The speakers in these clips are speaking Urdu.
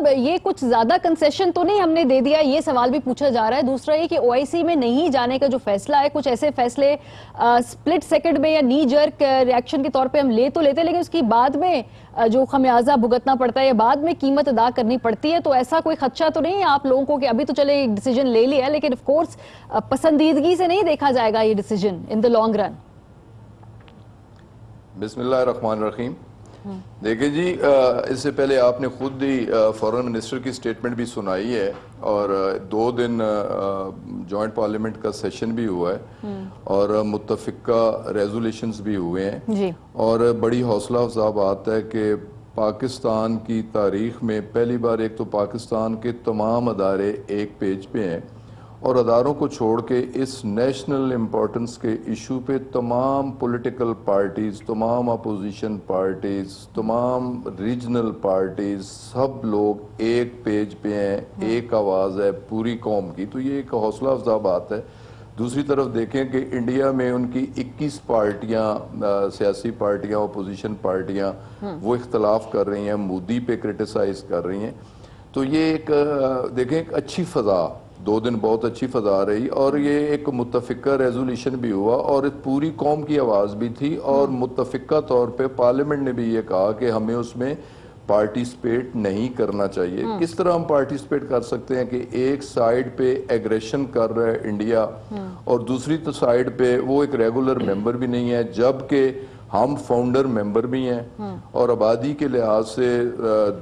صاحب یہ کچھ زیادہ کنسیشن تو نہیں ہم نے دے دیا, یہ سوال بھی پوچھا جا رہا ہے. دوسرا یہ کہ او آئی سی میں نہیں جانے کا جو فیصلہ ہے, کچھ ایسے فیصلے سپلٹ سیکنڈ میں یا نی جرک ریاکشن کے طور پہ ہم لے تو لیتے, لیکن اس کی بعد میں جو خمیازہ بھگتنا پڑتا ہے یا بعد میں قیمت ادا کرنی پڑتی ہے. تو ایسا کوئی خدشہ تو نہیں ہے آپ لوگوں کو کہ ابھی تو چلے ڈیسیجن لے لیا, لیکن آف کورس پسندیدگی سے نہیں دیکھا جائے گا یہ decision in the long run? بسم اللہ الرحمن الرحیم. دیکھیں جی, اس سے پہلے آپ نے خود ہی فورن منسٹر کی سٹیٹمنٹ بھی سنائی ہے, اور 2 دن جوائنٹ پارلیمنٹ کا سیشن بھی ہوا ہے, اور متفقہ ریزولیشنز بھی ہوئے ہیں, اور بڑی حوصلہ افزا بات ہے کہ پاکستان کی تاریخ میں پہلی بار ایک تو پاکستان کے تمام ادارے ایک پیج پہ ہیں, اور اداروں کو چھوڑ کے اس نیشنل امپورٹنس کے ایشو پہ تمام پولیٹیکل پارٹیز, تمام اپوزیشن پارٹیز, تمام ریجنل پارٹیز, سب لوگ ایک پیج پہ ہیں, ایک آواز ہے پوری قوم کی. تو یہ ایک حوصلہ افزا بات ہے. دوسری طرف دیکھیں کہ انڈیا میں ان کی 21 پارٹیاں, سیاسی پارٹیاں, اپوزیشن پارٹیاں, وہ اختلاف کر رہی ہیں, مودی پہ کرٹیسائز کر رہی ہیں. تو یہ ایک دیکھیں ایک اچھی فضا, 2 دن بہت اچھی فضا رہی, اور یہ ایک متفقہ ریزولیشن بھی ہوا, اور پوری قوم کی آواز بھی تھی, اور متفقہ طور پہ پارلیمنٹ نے بھی یہ کہا کہ ہمیں اس میں پارٹیسپیٹ نہیں کرنا چاہیے. کس طرح ہم پارٹیسپیٹ کر سکتے ہیں کہ ایک سائیڈ پہ ایگریشن کر رہا ہے انڈیا, اور دوسری سائیڈ پہ وہ ایک ریگولر ممبر بھی نہیں ہے, جبکہ ہم فاؤنڈر ممبر بھی ہیں, اور آبادی کے لحاظ سے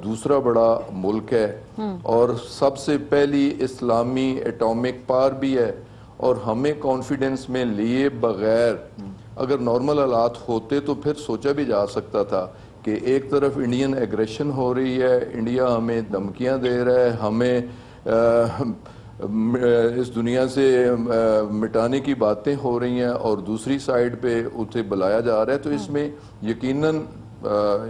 دوسرا بڑا ملک ہے, اور سب سے پہلی اسلامی ایٹامک پاور بھی ہے. اور ہمیں کانفیڈنس میں لیے بغیر اگر نارمل حالات ہوتے تو پھر سوچا بھی جا سکتا تھا کہ ایک طرف انڈین ایگریشن ہو رہی ہے, انڈیا ہمیں دھمکیاں دے رہا ہے, ہمیں اس دنیا سے مٹانے کی باتیں ہو رہی ہیں, اور دوسری سائیڈ پہ اسے بلایا جا رہا ہے. تو اس میں یقیناً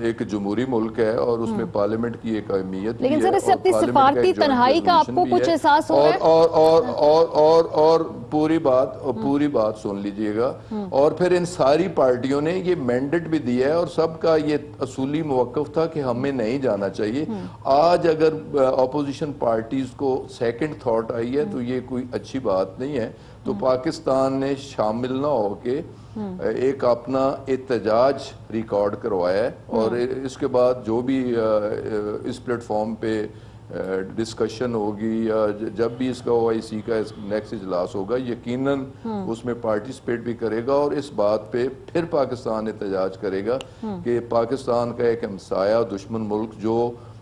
ایک جمہوری ملک ہے, اور اس میں پارلیمنٹ کی ایک اہمیت بھی ہے, لیکن سر اس سے اور اپنی پارلیمنٹ کا سفارتی ایک جوائنٹ تنہائی کا آپ ریزولوشن کو بھی کچھ ہے. احساس ہو رہا ہے؟ اور پوری بات سن لیجئے گا. اور پھر ان ساری پارٹیوں نے یہ مینڈیٹ بھی دیا ہے, اور سب کا یہ اصولی موقف تھا کہ ہمیں نہیں جانا چاہیے. آج اگر اپوزیشن پارٹیز کو سیکنڈ تھاٹ آئی ہے تو یہ کوئی اچھی بات نہیں ہے. تو پاکستان نے شامل نہ ہو کے ایک اپنا احتجاج ریکارڈ کروایا ہے, اور اس کے بعد جو بھی اس پلیٹ فارم پہ ڈسکشن ہوگی, یا جب بھی اس کا او آئی سی کا نیکسٹ اجلاس ہوگا, یقیناً اس میں پارٹیسپیٹ بھی کرے گا, اور اس بات پہ پھر پاکستان احتجاج کرے گا کہ پاکستان کا ایک ہمسایہ دشمن ملک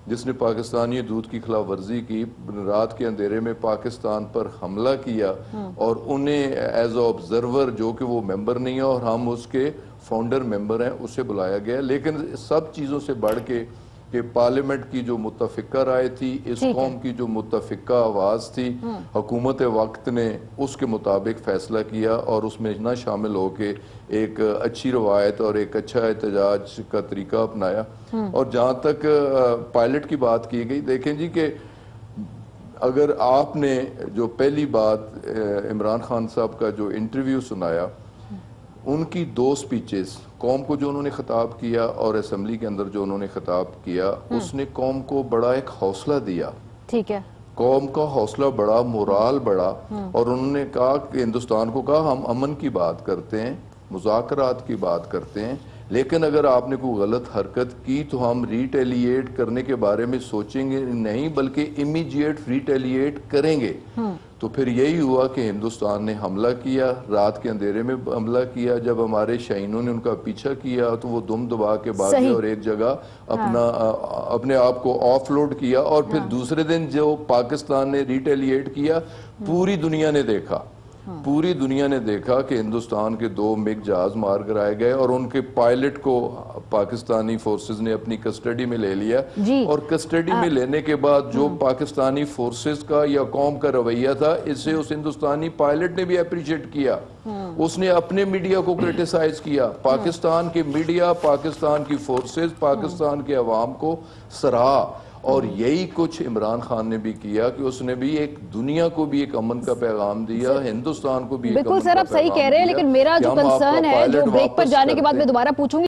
جس نے پاکستانی حدود کی خلاف ورزی کی, رات کے اندھیرے میں پاکستان پر حملہ کیا, اور انہیں ایز اے آبزرور, جو کہ وہ ممبر نہیں ہے اور ہم اس کے فاؤنڈر ممبر ہیں, اسے بلایا گیا. لیکن سب چیزوں سے بڑھ کے کہ پارلیمنٹ کی جو متفقہ رائے تھی, اس قوم کی جو متفقہ آواز تھی, حکومت وقت نے اس کے مطابق فیصلہ کیا, اور اس میں نہ شامل ہو کے ایک اچھی روایت اور ایک اچھا احتجاج کا طریقہ اپنایا. اور جہاں تک پائلٹ کی بات کی گئی, دیکھیں جی کہ اگر آپ نے جو پہلی بات عمران خان صاحب کا جو انٹرویو سنایا, ان کی 2 سپیچز قوم کو جو انہوں نے خطاب کیا اور اسمبلی کے اندر جو انہوں نے خطاب کیا, اس نے قوم کو بڑا ایک حوصلہ دیا. ٹھیک ہے, قوم کا حوصلہ بڑا, مورال بڑا, اور انہوں نے کہا کہ ہندوستان کو کہا ہم امن کی بات کرتے ہیں, مذاکرات کی بات کرتے ہیں, لیکن اگر آپ نے کوئی غلط حرکت کی تو ہم ریٹیلیٹ کرنے کے بارے میں سوچیں گے نہیں, بلکہ امیجیٹ ریٹیلیٹ کریں گے. تو پھر یہی ہوا کہ ہندوستان نے حملہ کیا, رات کے اندھیرے میں حملہ کیا. جب ہمارے شاہینوں نے ان کا پیچھا کیا تو وہ دم دبا کے بھاگے, اور ایک جگہ اپنے آپ کو آف لوڈ کیا, اور پھر دوسرے دن جو پاکستان نے ریٹیلیٹ کیا, پوری دنیا نے دیکھا کہ ہندوستان کے 2 MiG جہاز مار کرائے گئے, اور ان کے پائلٹ کو پاکستانی فورسز نے اپنی کسٹڈی میں لے لیا. اور کسٹڈی میں لینے کے بعد جو پاکستانی فورسز کا یا قوم کا رویہ تھا, اسے اس ہندوستانی پائلٹ نے بھی اپریشیٹ کیا. اس نے اپنے میڈیا کو کرٹیسائز کیا, پاکستان کے میڈیا, پاکستان کی فورسز, پاکستان کے عوام کو سراہا. اور یہی کچھ عمران خان نے بھی کیا کہ اس نے بھی ایک دنیا کو بھی ایک امن کا پیغام دیا, ہندوستان کو بھی ایک امن کا پیغام دیا. بالکل سر, آپ صحیح کہہ رہے ہیں, لیکن میرا جو کنسرن ہے, جو بریک پر جانے کے بعد میں دوبارہ پوچھوں گی